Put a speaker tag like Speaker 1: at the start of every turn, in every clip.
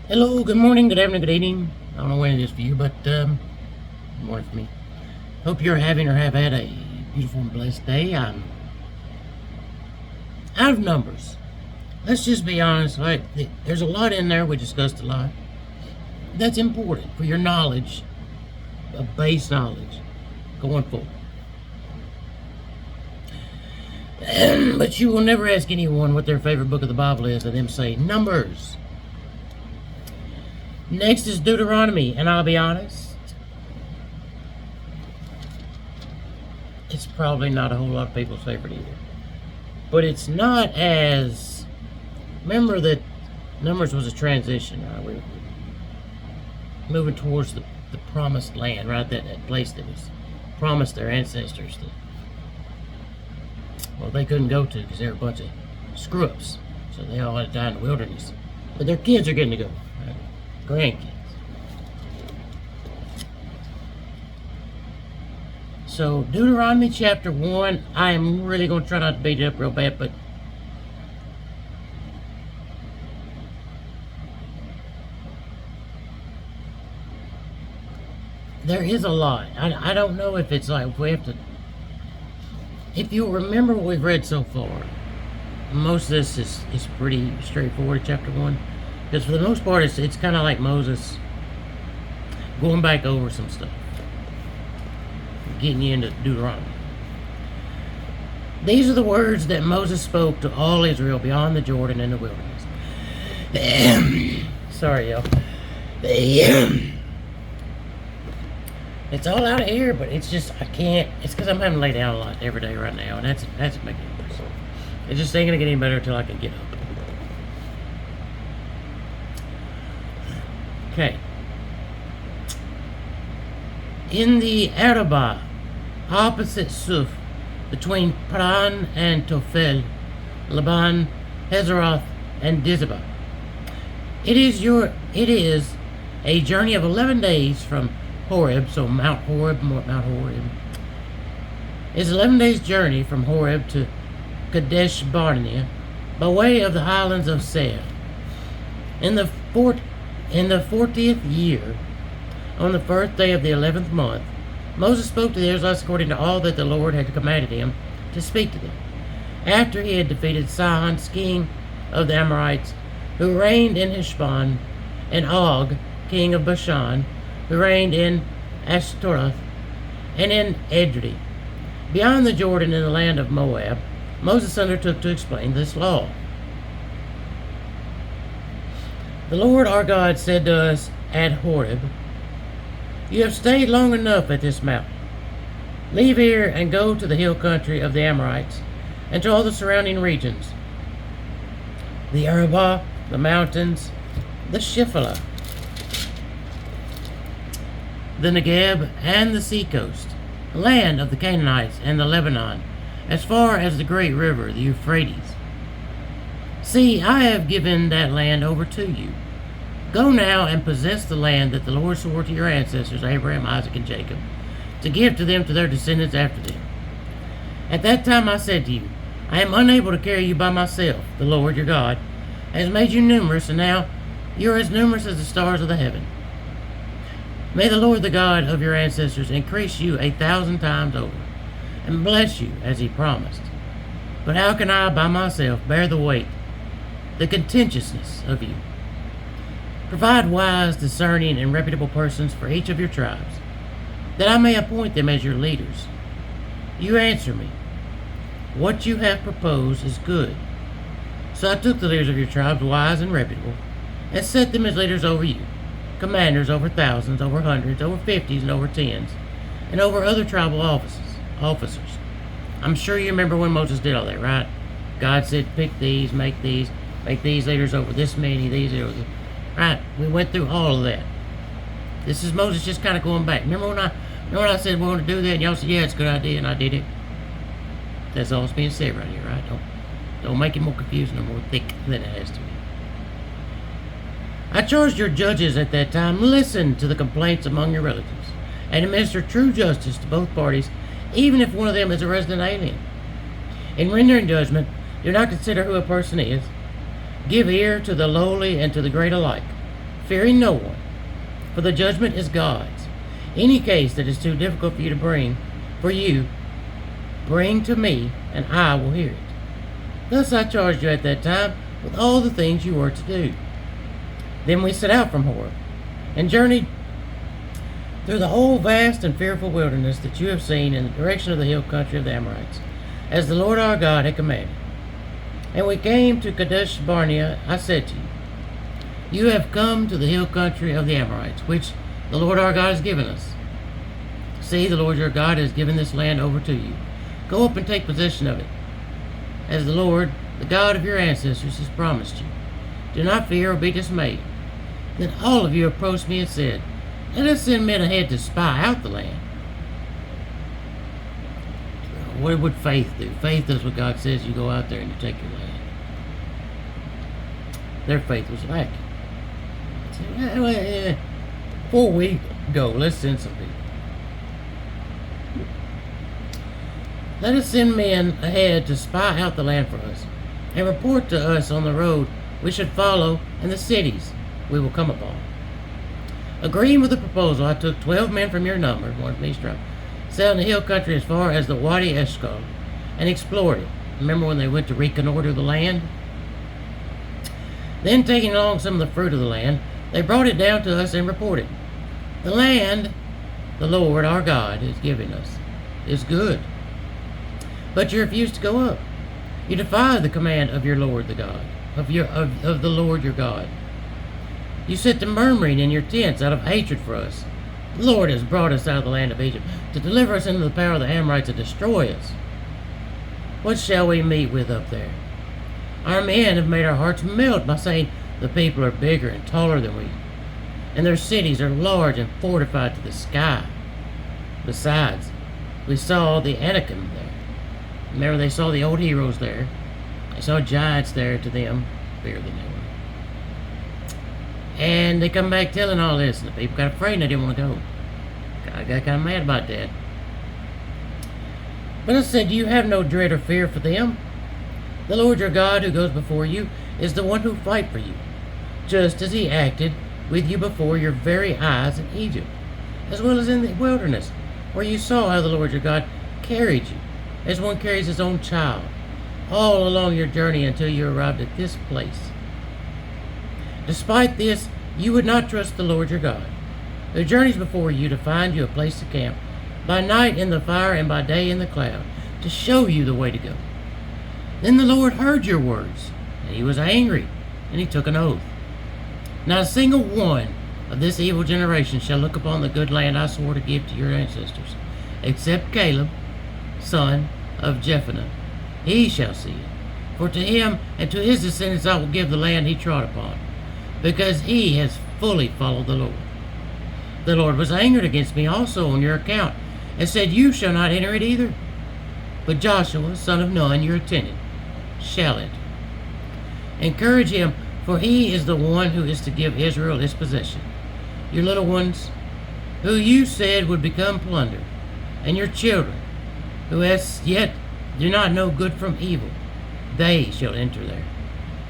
Speaker 1: Hello, good morning, good afternoon, good evening. I don't know when it is for you, but good morning for me. Hope you're having or have had a beautiful and blessed day. I'm out of numbers. Let's just be honest. There's a lot in there. We discussed a lot. That's important for your knowledge, a base knowledge, going forward. But you will never ask anyone what their favorite book of the Bible is, and them say Numbers. Next is Deuteronomy, and I'll be honest, it's probably not a whole lot of people's favorite either. But it's not as... Remember that Numbers was a transition, right? We were moving towards the promised land, right? That place that was promised their ancestors that, well, they couldn't go to because they were a bunch of screw-ups. So they all had to die in the wilderness. But their kids are getting to go, right? Grandkids. So Deuteronomy chapter 1, I am really going to try not to beat it up real bad, but there is a lot. I don't know if it's like we have to... If you remember what we've read so far, most of this is pretty straightforward in chapter 1. Because for the most part, it's kind of like Moses going back over some stuff, getting you into Deuteronomy. These are the words that Moses spoke to all Israel beyond the Jordan in the wilderness. Sorry, y'all. It's all out of here, but it's just, I can't. It's because I'm having to lay down a lot every day right now, and that's making it worse. It just ain't going to get any better until I can get up. Okay. In the Arabah, opposite Suf, between Paran and Tophel, Laban, Hazeroth, and Dizabah. It is a journey of 11 days from Horeb, so Mount Horeb. It's 11 days journey from Horeb to Kadesh Barnea, by way of the highlands of Seir. In the 40th year, on the first day of the 11th month, Moses spoke to the Israelites according to all that the Lord had commanded him to speak to them. After he had defeated Sihon, king of the Amorites, who reigned in Heshbon, and Og, king of Bashan, who reigned in Ashtaroth, and in Edrei, beyond the Jordan in the land of Moab, Moses undertook to explain this law. The Lord our God said to us at Horeb, "You have stayed long enough at this mountain. Leave here and go to the hill country of the Amorites and to all the surrounding regions, the Arabah, the mountains, the Shephelah, the Negeb, and the seacoast, the land of the Canaanites and the Lebanon, as far as the great river, the Euphrates. See, I have given that land over to you. Go now and possess the land that the Lord swore to your ancestors, Abraham, Isaac, and Jacob, to give to them to their descendants after them. At that time I said to you, I am unable to carry you by myself. The Lord your God has made you numerous, and now you are as numerous as the stars of the heaven. May the Lord, the God of your ancestors, increase you 1,000 times over, and bless you as he promised. But how can I by myself bear the weight, the contentiousness of you? Provide wise, discerning, and reputable persons for each of your tribes, that I may appoint them as your leaders. You answer me, what you have proposed is good. So I took the leaders of your tribes, wise and reputable, and set them as leaders over you, commanders over thousands, over hundreds, over fifties, and over tens, and over other tribal officers. I'm sure you remember when Moses did all that, right? God said, pick these, make these leaders over this many, these over this. Right, we went through all of that. This is Moses just kind of going back. Remember when I said we're going to do that, and y'all said, yeah, it's a good idea, and I did it? That's all that's being said right here, right? Don't make it more confusing or more thick than it has to be. I charged your judges at that time, listen to the complaints among your relatives, and administer true justice to both parties, even if one of them is a resident alien. In rendering judgment, do not consider who a person is. Give ear to the lowly and to the great alike. fearing no one, for the judgment is God's. Any case that is too difficult for you, bring to me, and I will hear it. Thus I charged you at that time with all the things you were to do. Then we set out from Horeb, and journeyed through the whole vast and fearful wilderness that you have seen in the direction of the hill country of the Amorites, as the Lord our God had commanded. And we came to Kadesh Barnea. I said to you, you have come to the hill country of the Amorites, which the Lord our God has given us. See, the Lord your God has given this land over to you. Go up and take possession of it, as the Lord, the God of your ancestors, has promised you. Do not fear or be dismayed. Then all of you approached me and said, let us send men ahead to spy out the land. What would faith do? Faith does what God says. You go out there and you take your land. Their faith was lacking. Before we go, let's send some people. Let us send men ahead to spy out the land for us, and report to us on the road we should follow and the cities we will come upon. Agreeing with the proposal, I took 12 men from your number, one from each tribe, sailed in the hill country as far as the Wadi Eshkol, and explored it. Remember when they went to reconnoiter the land? Then, taking along some of the fruit of the land, they brought it down to us and reported, the land the Lord our God is giving us is good. But you refused to go up. You defied the command of your Lord the God, of the Lord your God. You set to murmuring in your tents out of hatred for us. The Lord has brought us out of the land of Egypt to deliver us into the power of the Amorites to destroy us. What shall we meet with up there? Our men have made our hearts melt by saying the people are bigger and taller than we, and their cities are large and fortified to the sky. Besides, we saw the Anakim there. Remember, they saw the old heroes there. They saw giants there, to them, bigger than they were. And they come back telling all this, and the people got afraid and they didn't want to go. I got kind of mad about that. But I said, you have no dread or fear for them. The Lord your God who goes before you is the one who fight for you, just as he acted with you before your very eyes in Egypt, as well as in the wilderness, where you saw how the Lord your God carried you, as one carries his own child, all along your journey until you arrived at this place. Despite this, you would not trust the Lord your God, who journeys before you to find you a place to camp, by night in the fire and by day in the cloud, to show you the way to go. Then the Lord heard your words, and he was angry, and he took an oath. Not a single one of this evil generation shall look upon the good land I swore to give to your ancestors, except Caleb, son of Jephunneh. He shall see it. For to him and to his descendants I will give the land he trod upon, because he has fully followed the Lord. The Lord was angered against me also on your account, and said, you shall not enter it either. But Joshua, son of Nun, your attendant, shall enter. Encourage him, for he is the one who is to give Israel its possession. Your little ones, who you said would become plunder, and your children, who as yet do not know good from evil, they shall enter there.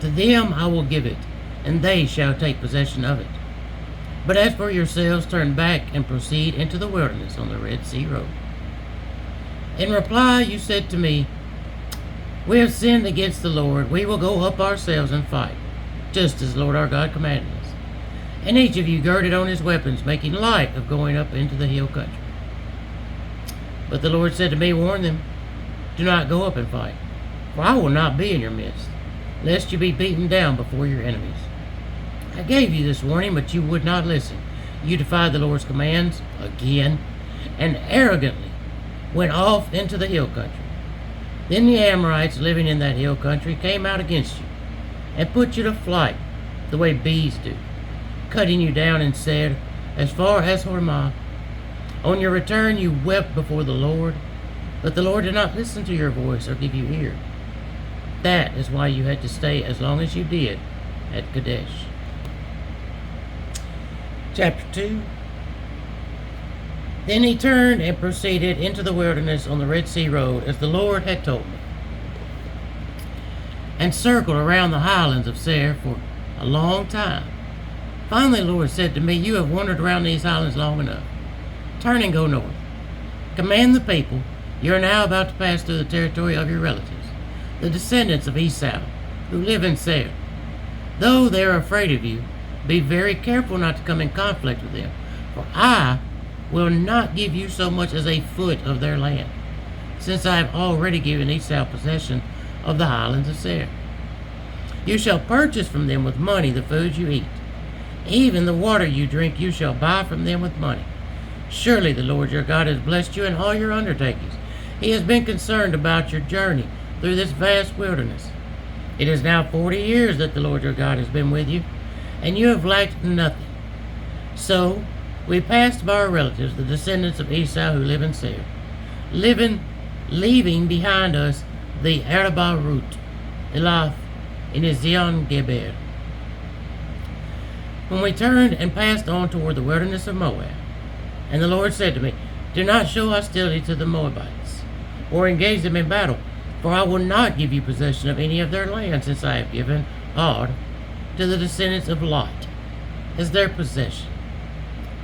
Speaker 1: To them I will give it, and they shall take possession of it. But as for yourselves, turn back and proceed into the wilderness on the Red Sea road. In reply you said to me, we have sinned against the Lord. We will go up ourselves and fight, just as the Lord our God commanded us. And each of you girded on his weapons, making light of going up into the hill country. But the Lord said to me, warn them, do not go up and fight, for I will not be in your midst, lest you be beaten down before your enemies. I gave you this warning, but you would not listen. You defied the Lord's commands again, and arrogantly went off into the hill country. Then the Amorites living in that hill country came out against you, and put you to flight, the way bees do, cutting you down in Seir, as far as Hormah. On your return you wept before the Lord, but the Lord did not listen to your voice or give you ear. That is why you had to stay as long as you did at Kadesh. Chapter 2. Then he turned and proceeded into the wilderness on the Red Sea road, as the Lord had told me, and circled around the highlands of Seir for a long time, Finally, the Lord said to me, "You have wandered around these islands long enough. Turn and go north. Command the people. You are now about to pass through the territory of your relatives, the descendants of Esau, who live in Seir. Though they are afraid of you, be very careful not to come in conflict with them, for I will not give you so much as a foot of their land, since I have already given Esau possession of the highlands of Seir. You shall purchase from them with money the food you eat. Even the water you drink you shall buy from them with money. Surely the Lord your God has blessed you in all your undertakings. He has been concerned about your journey through this vast wilderness. It is now 40 years that the Lord your God has been with you, and you have lacked nothing. So we passed by our relatives, the descendants of Esau who live in Seir, leaving behind us the Arabah route, Elath, in Ezion Geber. When we turned and passed on toward the wilderness of Moab, and the Lord said to me, Do not show hostility to the Moabites, or engage them in battle, for I will not give you possession of any of their land, since I have given Ad to the descendants of Lot as their possession.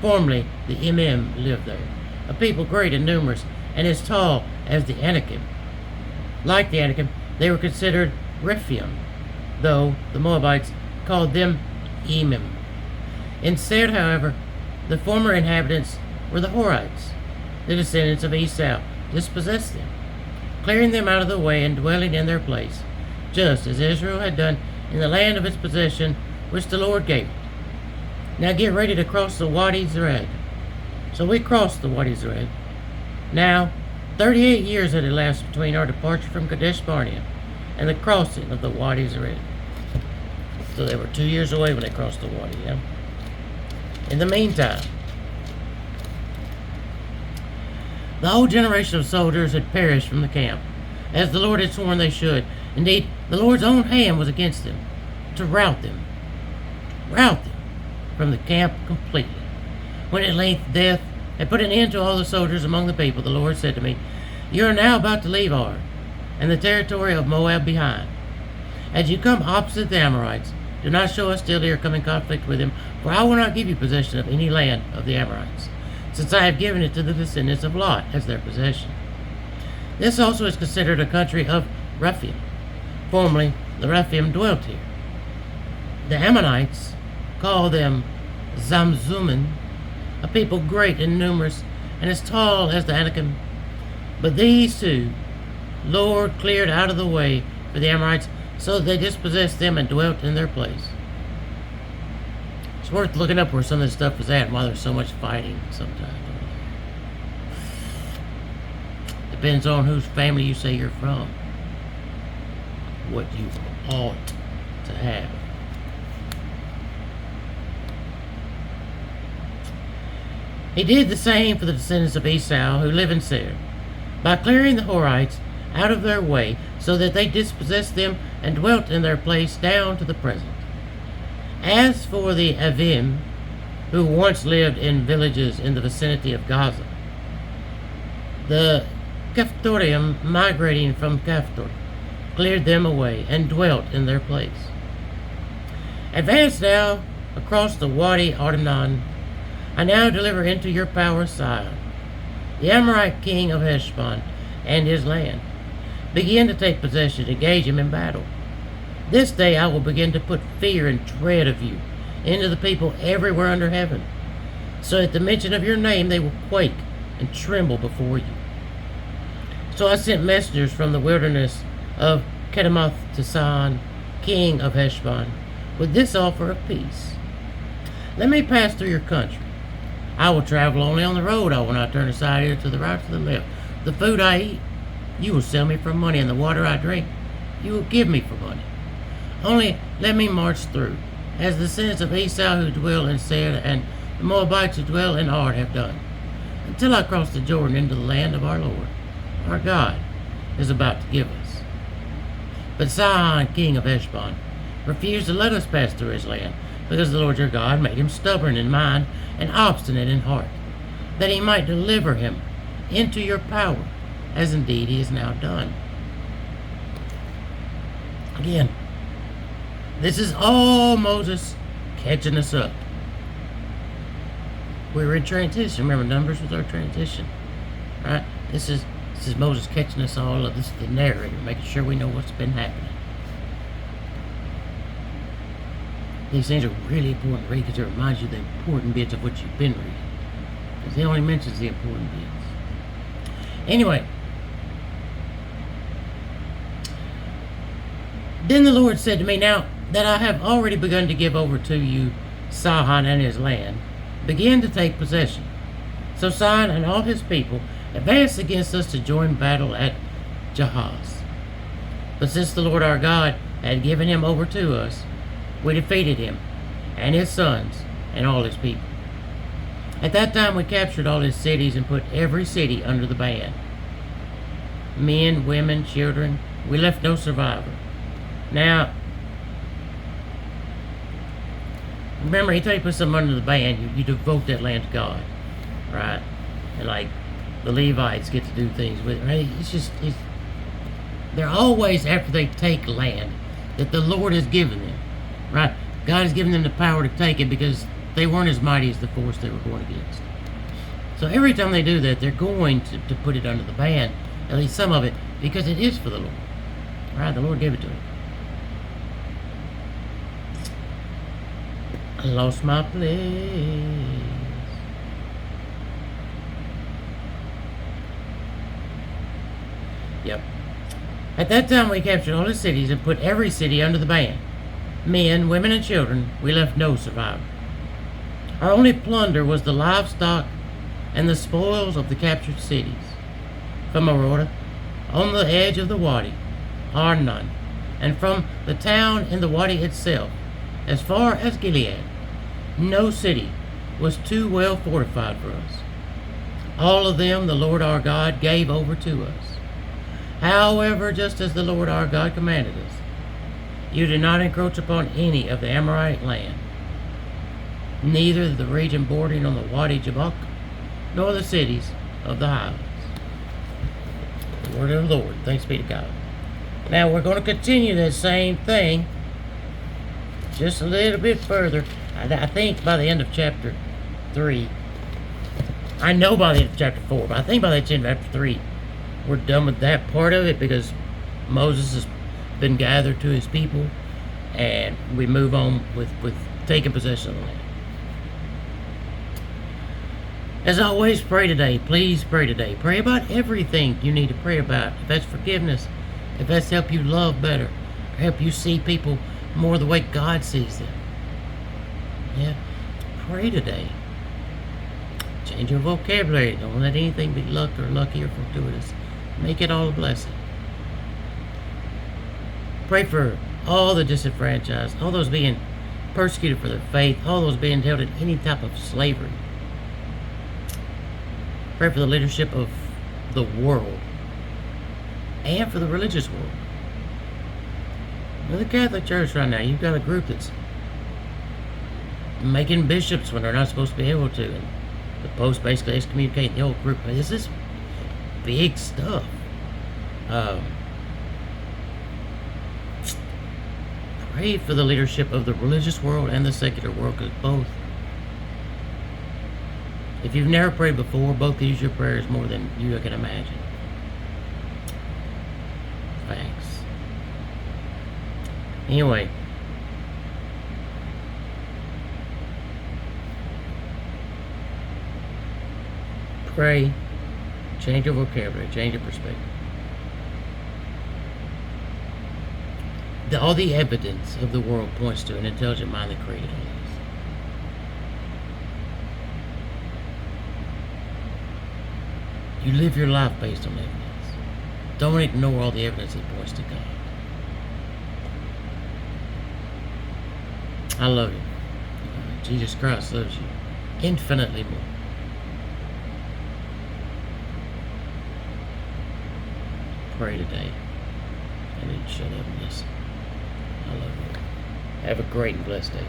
Speaker 1: Formerly the Emim lived there, a people great and numerous, and as tall as the Anakim. Like the Anakim, they were considered Rephaim, though the Moabites called them Emim. In Seir, however, the former inhabitants were the Horites, the descendants of Esau, dispossessed them, clearing them out of the way and dwelling in their place, just as Israel had done in the land of its possession, which the Lord gave it. Now get ready to cross the Wadi Zered. So we crossed the Wadi Zered. Now 38 years had elapsed between our departure from Kadesh Barnea and the crossing of the Wadi Zered. So they were 2 years away when they crossed the Wadi. Yeah? In the meantime, the whole generation of soldiers had perished from the camp, as the Lord had sworn they should. Indeed, the Lord's own hand was against them, to rout them from the camp completely. When at length death had put an end to all the soldiers among the people, the Lord said to me, You are now about to leave Ar, and the territory of Moab behind. As you come opposite the Amorites, do not show hostility or come in conflict with them, for I will not give you possession of any land of the Amorites, since I have given it to the descendants of Lot as their possession. This also is considered a country of Rephaim. Formerly, the Rephaim dwelt here. The Ammonites call them Zamzummim, a people great and numerous, and as tall as the Anakim. But these two, Lord cleared out of the way for the Amorites, so that they dispossessed them and dwelt in their place. It's worth looking up where some of this stuff is at and why there's so much fighting sometimes. Depends on whose family you say you're from, what you ought to have. He did the same for the descendants of Esau who live in Seir, by clearing the Horites out of their way, so that they dispossessed them and dwelt in their place down to the present. As for the Avim, who once lived in villages in the vicinity of Gaza, the Caphtorium migrating from Caphtor cleared them away and dwelt in their place. Advance now across the Wadi Ardanan. I now deliver into your power Sihon, the Amorite king of Heshbon, and his land. Begin to take possession, engage him in battle. This day I will begin to put fear and dread of you into the people everywhere under heaven, so at the mention of your name they will quake and tremble before you. So I sent messengers from the wilderness of Kedemoth to Sihon, king of Heshbon, with this offer of peace. Let me pass through your country. I will travel only on the road. I will not turn aside either to the right or to the left. The food I eat, you will sell me for money, and the water I drink, you will give me for money. Only let me march through, as the descendants of Esau who dwell in Seir and the Moabites who dwell in Ar have done, until I cross the Jordan into the land of our Lord, our God, is about to give us. But Sihon, king of Heshbon, refused to let us pass through his land, because the Lord your God made him stubborn in mind and obstinate in heart, that he might deliver him into your power, as indeed he has now done. Again, this is all Moses catching us up we're in transition. Remember, Numbers was our transition, right? This is Moses catching us all up. This is the narrator, making sure we know what's been happening. These things are really important to read because it reminds you the important bits of what you've been reading. Because he only mentions the important bits. Anyway. Then the Lord said to me, now that I have already begun to give over to you Sihon and his land, begin to take possession. So Sihon and all his people advanced against us to join battle at Jahaz. But since the Lord our God had given him over to us, we defeated him and his sons and all his people. At that time we captured all his cities and put every city under the ban. Men, women, children, we left no survivor. Now, remember, he told you to put something under the ban, you devote that land to God, right? And like the Levites get to do things with it, right? They're always after they take land that the Lord has given them, right? God has given them the power to take it because they weren't as mighty as the force they were going against. So every time they do that, they're going to put it under the ban, at least some of it, because it is for the Lord, right? The Lord gave it to them. I lost my place. Yep. At that time we captured all the cities and put every city under the ban. Men, women, and children, we left no survivor. Our only plunder was the livestock and the spoils of the captured cities. From Aroda, on the edge of the Wadi, Arnon, and from the town in the Wadi itself, as far as Gilead, no city was too well fortified for us. All of them the Lord our God gave over to us. However, just as the Lord our God commanded us, you did not encroach upon any of the Amorite land, neither the region bordering on the Wadi Jabbok, nor the cities of the highlands. The word of the Lord. Thanks be to God. Now we're going to continue that same thing just a little bit further. I think by the end of chapter 3, I know by the end of chapter 4, but I think by the end of chapter 3, we're done with that part of it because Moses has been gathered to his people, and we move on with taking possession of the land. As always, pray today. Please pray today. Pray about everything you need to pray about. If that's forgiveness, if that's help you love better, or help you see people more the way God sees them. Yeah, pray today. Change your vocabulary. Don't let anything be luck or lucky or fortuitous. Make it all a blessing. Pray for all the disenfranchised, all those being persecuted for their faith, all those being held in any type of slavery. Pray for the leadership of the world and for the religious world. In the Catholic Church right now, you've got a group that's making bishops when they're not supposed to be able to, and the Pope's basically excommunicating the whole group. This is big stuff. Pray for the leadership of the religious world and the secular world, because both, if you've never prayed before, both use your prayers more than you can imagine. Thanks. Anyway, pray, change your vocabulary, change your perspective. All the evidence of the world points to an intelligent mind that created all this. You live your life based on evidence. Don't ignore all the evidence that points to God. I love you. Jesus Christ loves you infinitely more. Pray today. I need to shut up and listen. I love you. Have a great and blessed day.